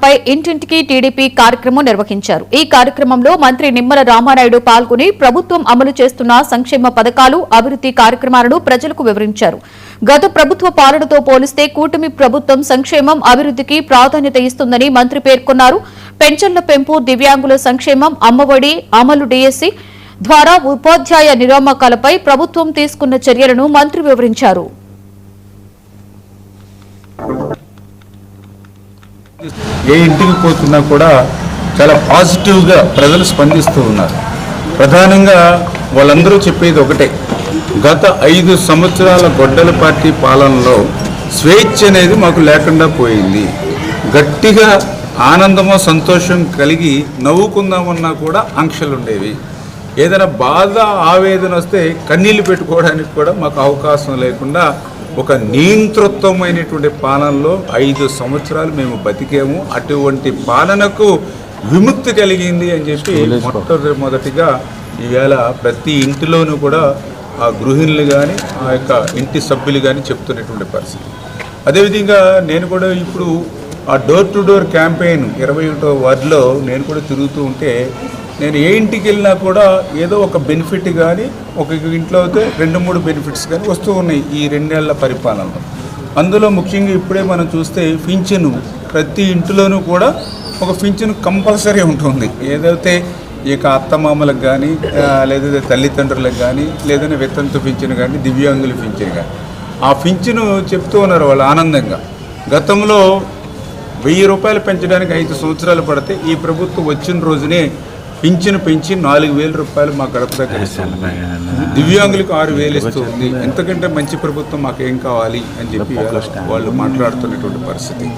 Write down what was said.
పై ఇంటింటికి టీడీపీ కార్యక్రమం నిర్వహించారు. ఈ కార్యక్రమంలో మంత్రి నిమ్మల రామానాయుడు పాల్గొని ప్రభుత్వం అమలు చేస్తున్న సంక్షేమ పథకాలు, అభివృద్ధి కార్యక్రమాలను ప్రజలకు వివరించారు. గత ప్రభుత్వ పాలనతో పోలిస్తే కూటమి ప్రభుత్వం సంక్షేమం, అభివృద్ధికి ప్రాధాన్యత ఇస్తుందని మంత్రి పేర్కొన్నారు. పెన్షన్ల పెంపు, దివ్యాంగుల సంక్షేమం, అమ్మఒడి అమలు, డిఎస్సి ద్వారా ఉపాధ్యాయ నియామకాలపై ప్రభుత్వం తీసుకున్న చర్యలను మంత్రి వివరించారు. ఏ ఇంటికి పోతున్నా కూడా చాలా పాజిటివ్గా ప్రజలు స్పందిస్తూ ఉన్నారు. ప్రధానంగా వాళ్ళందరూ చెప్పేది ఒకటే, గత 5 సంవత్సరాల గొడ్డల పార్టీ పాలనలో స్వేచ్ఛ అనేది మాకు లేకుండా పోయింది. గట్టిగా ఆనందమో సంతోషం కలిగి నవ్వుకుందామన్నా కూడా ఆంక్షలు ఉండేవి. ఏదైనా బాధ ఆవేదన వస్తే కన్నీళ్లు పెట్టుకోవడానికి కూడా మాకు అవకాశం లేకుండా ఒక నియంతృత్వమైనటువంటి పాలనలో 5 సంవత్సరాలు మేము బతికాము. అటువంటి పాలనకు విముక్తి కలిగింది అని చెప్పి మొట్టమొదటిగా ఈవేళ ప్రతి ఇంటిలోనూ కూడా ఆ గృహిణులు కానీ ఆ యొక్క ఇంటి సభ్యులు కానీ చెప్తున్నటువంటి పరిస్థితి. అదేవిధంగా నేను కూడా ఇప్పుడు ఆ డోర్ టు డోర్ క్యాంపెయిన్ 21వ వార్డులో నేను కూడా తిరుగుతూ ఉంటే నేను ఏ ఇంటికి వెళ్ళినా కూడా ఏదో ఒక బెనిఫిట్ కానీ, ఒక ఇంట్లో అయితే 2-3 బెనిఫిట్స్ కానీ వస్తూ ఉన్నాయి ఈ 2 ఏళ్ల పరిపాలనలో. అందులో ముఖ్యంగా ఇప్పుడే మనం చూస్తే పింఛను ప్రతి ఇంటిలోనూ కూడా ఒక పింఛను కంపల్సరీ ఉంటుంది. ఏదైతే ఇక అత్తమామలకు కానీ, లేదంటే తల్లిదండ్రులకు కానీ, లేదంటే వితంతు పింఛను కానీ, దివ్యాంగుల పింఛను కానీ ఆ పింఛను చెప్తూ ఉన్నారు వాళ్ళు ఆనందంగా. గతంలో 1000 రూపాయలు పెంచడానికి 5 సంవత్సరాలు పడితే ఈ ప్రభుత్వం వచ్చిన రోజునే పింఛను పెంచి 4000 రూపాయలు మా గడప దగ్గర ఇస్తుంది. దివ్యాంగులకు 6000 ఇస్తుంది. ఎంతకంటే మంచి ప్రభుత్వం మాకేం కావాలి అని చెప్పి వాళ్ళు మాట్లాడుతున్నటువంటి పరిస్థితి.